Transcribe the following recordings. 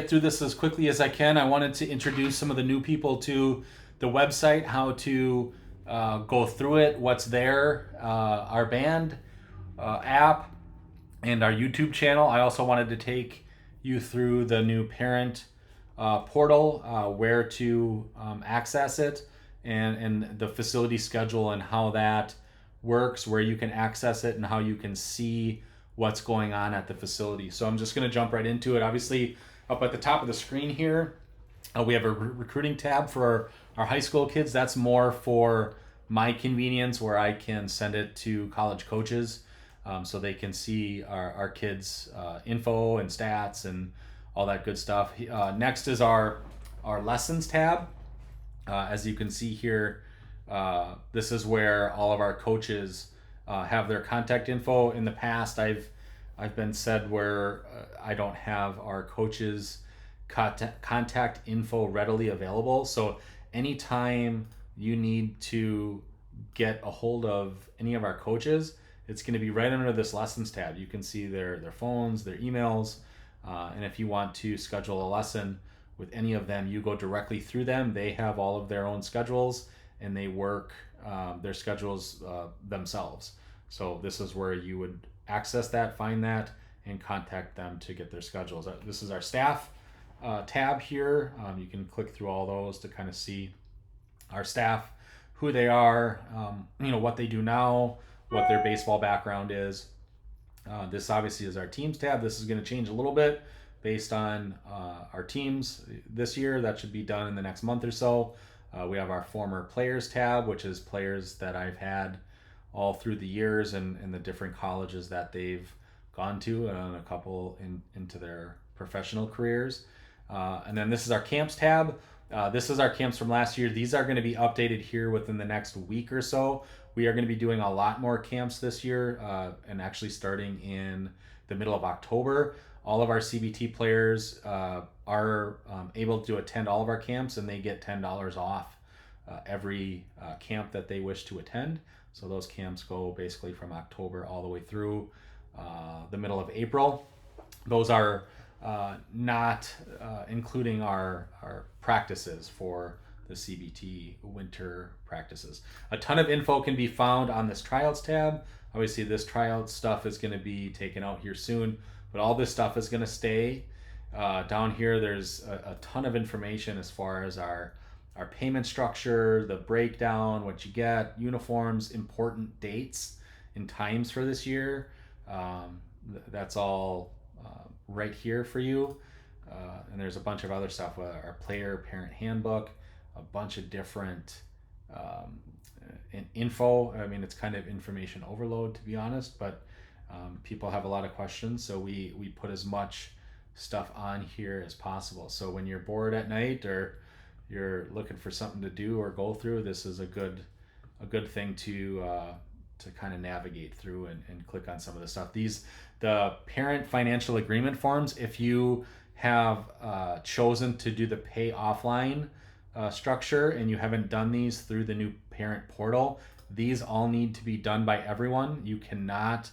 Get through this as quickly as I can. I wanted to introduce some of the new people to the website, how to go through it, what's there, our band app, and our YouTube channel. I also wanted to take you through the new parent portal, where to access it, and the facility schedule and how that works, where you can access it, and how you can see what's going on at the facility. So I'm just going to jump right into it. Obviously, up at the top of the screen here, we have a recruiting tab for our high school kids. That's more for my convenience, where I can send it to college coaches, so they can see our kids' info and stats and all that good stuff. Next is our lessons tab. As you can see here, this is where all of our coaches have their contact info. In the past, I've been said where I don't have our coaches' contact info readily available. So anytime you need to get a hold of any of our coaches, it's going to be right under this lessons tab. You can see their phones, their emails, and if you want to schedule a lesson with any of them, you go directly through them. They have all of their own schedules, and they work their schedules themselves. So this is where you would access that, find that, and contact them to get their schedules. This is our staff tab here. You can click through all those to kind of see our staff, who they are, what they do now, what their baseball background is. This obviously is our teams tab. This is going to change a little bit based on our teams this year. That should be done in the next month or so. We have our former players tab, which is players that I've had all through the years and the different colleges that they've gone to, and a couple into their professional careers. And then this is our camps tab. This is our camps from last year. These are going to be updated here within the next week or so. We are going to be doing a lot more camps this year, and actually starting in the middle of October. All of our CBT players are able to attend all of our camps, and they get $10 off every camp that they wish to attend. So those camps go basically from October all the way through the middle of April. Those are not including our practices for the CBT winter practices. A ton of info can be found on this tryouts tab. Obviously, this tryout stuff is going to be taken out here soon, but all this stuff is going to stay. Down here, there's a ton of information as far as our payment structure, the breakdown, what you get, uniforms, important dates and times for this year. That's all right here for you. And there's a bunch of other stuff, our player parent handbook, a bunch of different info. I mean, it's kind of information overload, to be honest, but people have a lot of questions, so we put as much stuff on here as possible. So when you're bored at night or you're looking for something to do or go through, this is a good thing to kind of navigate through and click on some of the stuff. The parent financial agreement forms, if you have chosen to do the pay offline structure and you haven't done these through the new parent portal, these all need to be done by everyone. You cannot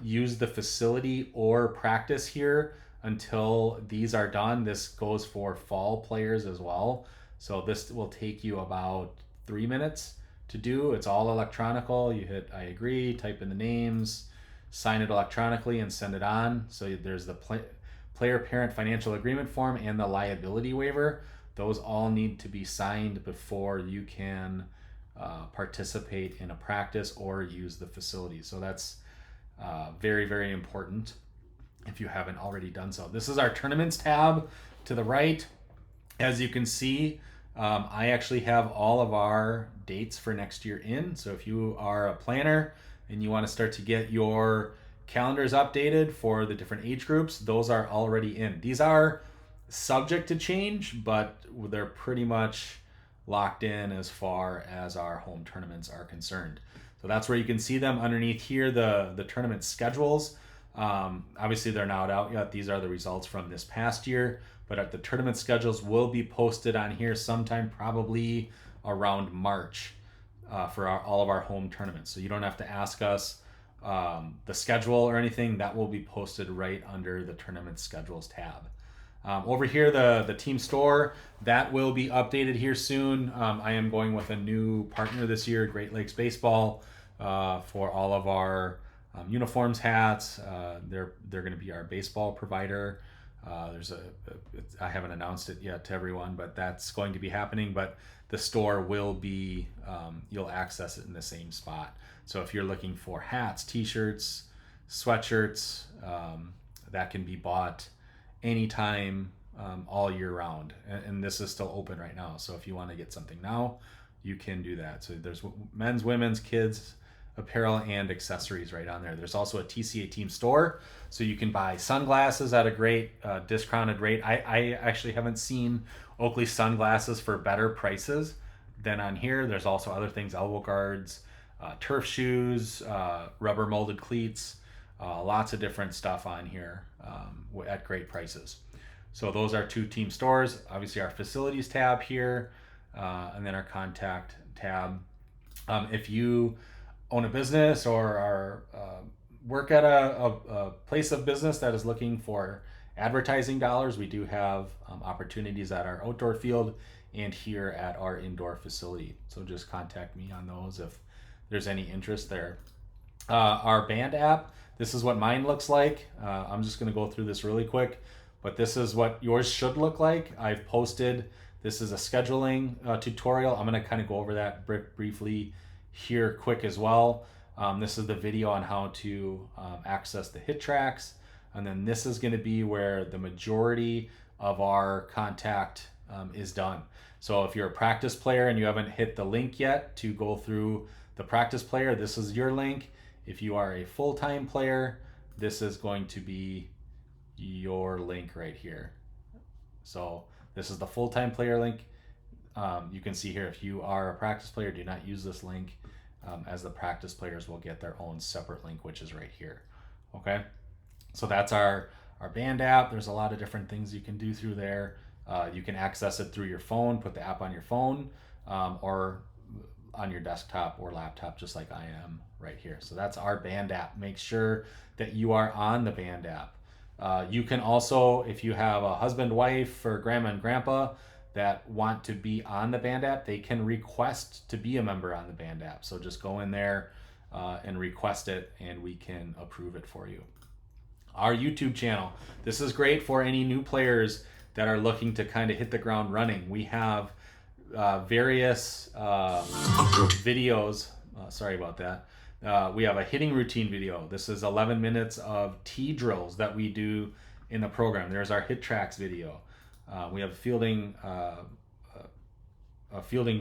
use the facility or practice here until these are done. This goes for fall players as well. So this will take you about 3 minutes to do. It's all electronical. You hit I agree, type in the names, sign it electronically, and send it on. So there's the player parent financial agreement form and the liability waiver. Those all need to be signed before you can participate in a practice or use the facility. So that's very, very important if you haven't already done so. This is our tournaments tab to the right. As you can see, I actually have all of our dates for next year in. So if you are a planner and you want to start to get your calendars updated for the different age groups, those are already in. These are subject to change, but they're pretty much locked in as far as our home tournaments are concerned. So that's where you can see them underneath here, the tournament schedules. Obviously, they're not out yet. These are the results from this past year, but the tournament schedules will be posted on here sometime probably around March for all of our home tournaments. So you don't have to ask us the schedule or anything. That will be posted right under the tournament schedules tab. Over here, the team store, that will be updated here soon. I am going with a new partner this year, Great Lakes Baseball, for all of our uniforms, hats. They're going to be our baseball provider. I haven't announced it yet to everyone, but that's going to be happening. But the store will be, you'll access it in the same spot. So if you're looking for hats, t-shirts, sweatshirts, that can be bought anytime, all year round. And this is still open right now. So if you want to get something now, you can do that. So there's men's, women's, kids apparel and accessories right on there. There's also a TCA team store, so you can buy sunglasses at a great discounted rate. I actually haven't seen Oakley sunglasses for better prices than on here. There's also other things, elbow guards, turf shoes, rubber molded cleats, lots of different stuff on here at great prices. So those are 2 team stores. Obviously our facilities tab here, and then our contact tab. If you own a business or are work at a place of business that is looking for advertising dollars, we do have opportunities at our outdoor field and here at our indoor facility. So just contact me on those if there's any interest there. Our band app, this is what mine looks like. I'm just going to go through this really quick, but this is what yours should look like. I've posted, this is a scheduling tutorial. I'm going to kind of go over that briefly here quick as well. This is the video on how to access the HitTrax, and then this is going to be where the majority of our contact is done. So if you're a practice player and you haven't hit the link yet to go through the practice player, this is your link. If you are a full-time player, this is going to be your link right here. So this is the full-time player link. You can see here, if you are a practice player, do not use this link, as the practice players will get their own separate link, which is right here. Okay, so that's our band app. There's a lot of different things you can do through there. You can access it through your phone, put the app on your phone, or on your desktop or laptop, just like I am right here. So that's our band app. Make sure that you are on the band app. You can also, if you have a husband, wife, or grandma and grandpa that want to be on the band app, they can request to be a member on the band app. So just go in there and request it, and we can approve it for you. Our YouTube channel, this is great for any new players that are looking to kind of hit the ground running. We have various videos. Sorry about that. We have a hitting routine video. This is 11 minutes of tee drills that we do in the program. There's our HitTrax video. We have a fielding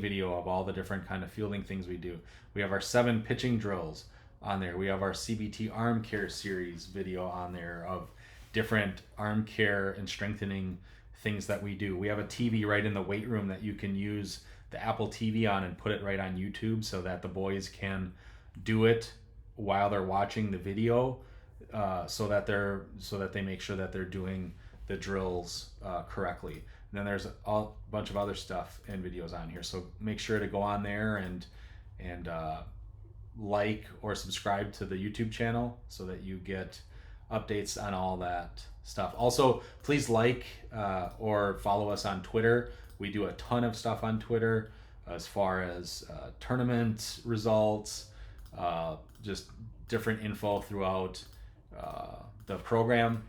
video of all the different kind of fielding things we do. We have our 7 pitching drills on there. We have our CBT arm care series video on there of different arm care and strengthening things that we do. We have a TV right in the weight room that you can use the Apple TV on and put it right on YouTube so that the boys can do it while they're watching the video, so that they make sure that they're doing the drills correctly. And then there's a bunch of other stuff and videos on here. So make sure to go on there and like or subscribe to the YouTube channel so that you get updates on all that stuff. Also, please like or follow us on Twitter. We do a ton of stuff on Twitter as far as tournament results, just different info throughout the program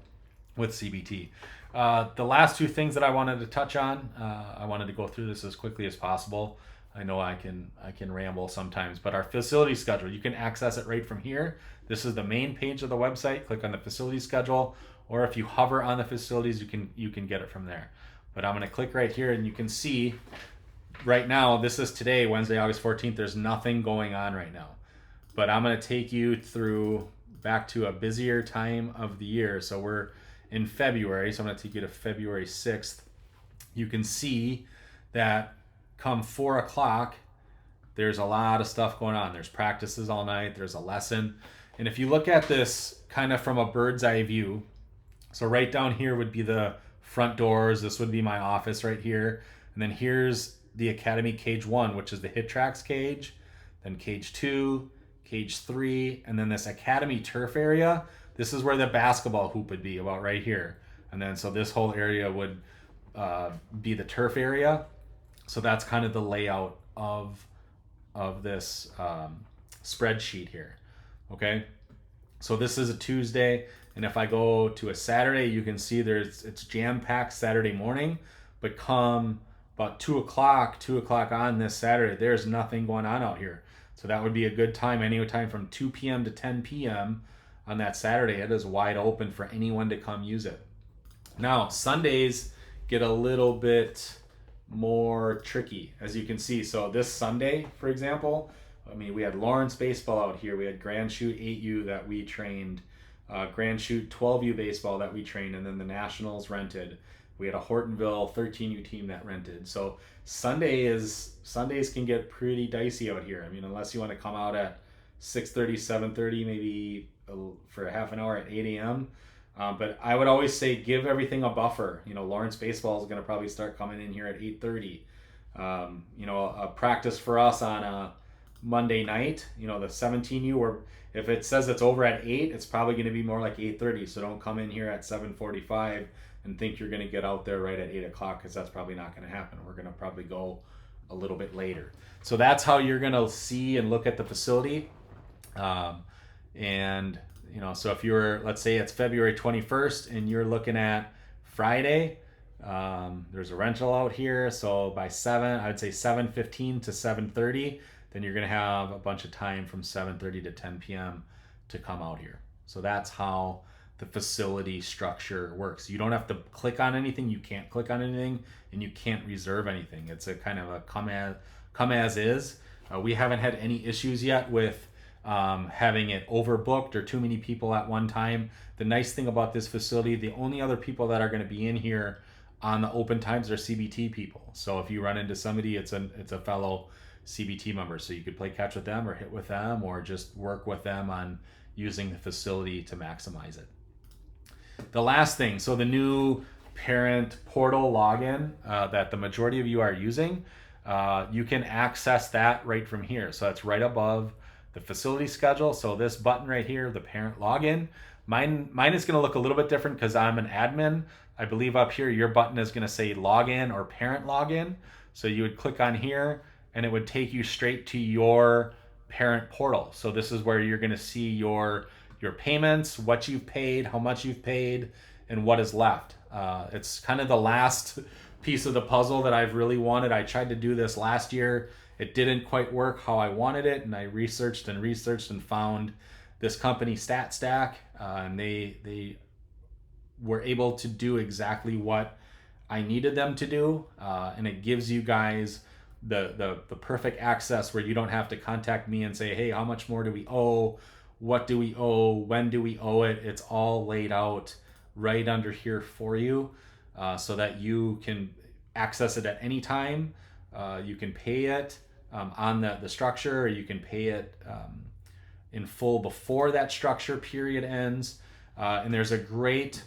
with CBT. The last 2 things that I wanted to touch on, I wanted to go through this as quickly as possible. I know I can ramble sometimes, but our facility schedule, you can access it right from here. This is the main page of the website. Click on the facility schedule, or if you hover on the facilities, you can get it from there. But I'm going to click right here, and you can see right now, this is today, Wednesday, August 14th. There's nothing going on right now. But I'm going to take you through back to a busier time of the year. So we're in February, so I'm going to take you to February 6th. You can see that come 4 o'clock, there's a lot of stuff going on. There's practices all night. There's a lesson. And if you look at this kind of from a bird's eye view, so right down here would be the front doors. This would be my office right here. And then here's the Academy Cage 1, which is the HitTrax cage. Then Cage 2, Cage 3, and then this Academy turf area. This is where the basketball hoop would be, about right here. And then so this whole area would be the turf area. So that's kind of the layout of this spreadsheet here. Okay, so this is a Tuesday, and if I go to a Saturday, you can see it's jam-packed Saturday morning, but come about 2 o'clock on this Saturday, there's nothing going on out here. So that would be a good time, any time from 2 p.m. to 10 p.m. on that Saturday. It is wide open for anyone to come use it. Now, Sundays get a little bit more tricky, as you can see. So this Sunday, for example, I mean, we had Lawrence baseball out here. We had Grand Chute 8U that we trained, Grand Chute 12U baseball that we trained, and then the Nationals rented. We had a Hortonville 13U team that rented. So Sundays can get pretty dicey out here. I mean, unless you want to come out at 6:30, 7:30, maybe for a half an hour at 8 a.m. But I would always say give everything a buffer. You know, Lawrence baseball is going to probably start coming in here at 8:30. You know, a practice for us on a Monday night, you know, the 17U, or if it says it's over at 8, it's probably going to be more like 8:30. So don't come in here at 7:45 and think you're going to get out there right at 8 o'clock, because that's probably not going to happen. We're going to probably go a little bit later. So that's how you're going to see and look at the facility. And, you know, so if you're, let's say it's February 21st and you're looking at Friday, there's a rental out here. So by 7, I'd say 7:15 to 7:30, then you're going to have a bunch of time from 7:30 to 10 p.m. to come out here. So that's how the facility structure works. You don't have to click on anything. You can't click on anything, and you can't reserve anything. It's a kind of a come as is. We haven't had any issues yet with having it overbooked or too many people at one time. The nice thing about this facility, the only other people that are going to be in here on the open times are CBT people. So if you run into somebody, it's a fellow CBT member. So you could play catch with them or hit with them or just work with them on using the facility to maximize it. The last thing, so the new parent portal login that the majority of you are using, you can access that right from here. So that's right above the facility schedule. So this button right here, the parent login, mine is going to look a little bit different because I'm an admin. I believe up here your button is going to say login or parent login. So you would click on here and it would take you straight to your parent portal. So this is where you're going to see your payments, what you've paid, how much you've paid, and what is left. It's kind of the last piece of the puzzle that I've really wanted. I tried to do this last year. It didn't quite work how I wanted it, and I researched and found this company, StatStack, and they were able to do exactly what I needed them to do, and it gives you guys the perfect access where you don't have to contact me and say, hey, how much more do we owe? What do we owe? When do we owe it? It's all laid out right under here for you, so that you can access it at any time. You can pay it on the structure, or you can pay it in full before that structure period ends. And there's a great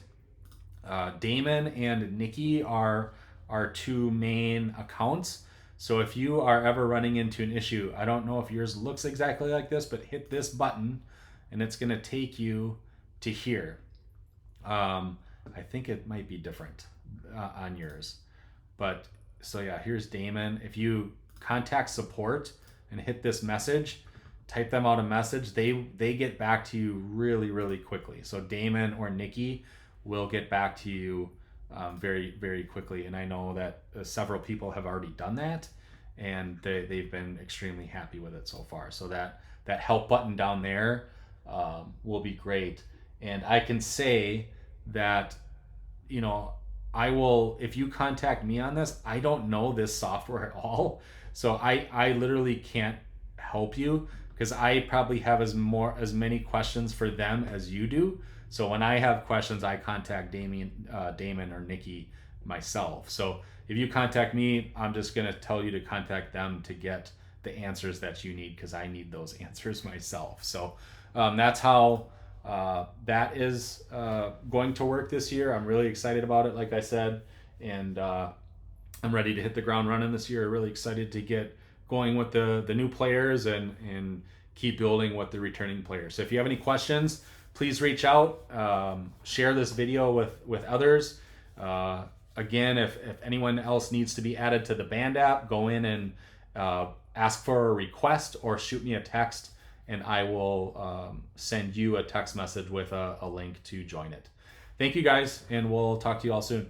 Damon and Nikki are our two main accounts. So if you are ever running into an issue, I don't know if yours looks exactly like this, but hit this button and it's going to take you to here. I think it might be different on yours. But so yeah, here's Damon. If you contact support and hit this message, type them out a message, they get back to you really, really quickly. So Damon or Nikki will get back to you very, very quickly. And I know that several people have already done that, and they've been extremely happy with it so far. So that help button down there will be great. And I can say that, you know, I will, if you contact me on this, I don't know this software at all. So I literally can't help you, because I probably have as many questions for them as you do. So when I have questions, I contact Damon or Nikki myself. So if you contact me, I'm just going to tell you to contact them to get the answers that you need, because I need those answers myself. So that's how that is going to work this year. I'm really excited about it, like I said, and I'm ready to hit the ground running this year. Really excited to get going with the new players and keep building with the returning players. So if you have any questions, please reach out, share this video with others. Again, if anyone else needs to be added to the band app, go in and ask for a request or shoot me a text, and I will send you a text message with a link to join it. Thank you guys, and we'll talk to you all soon.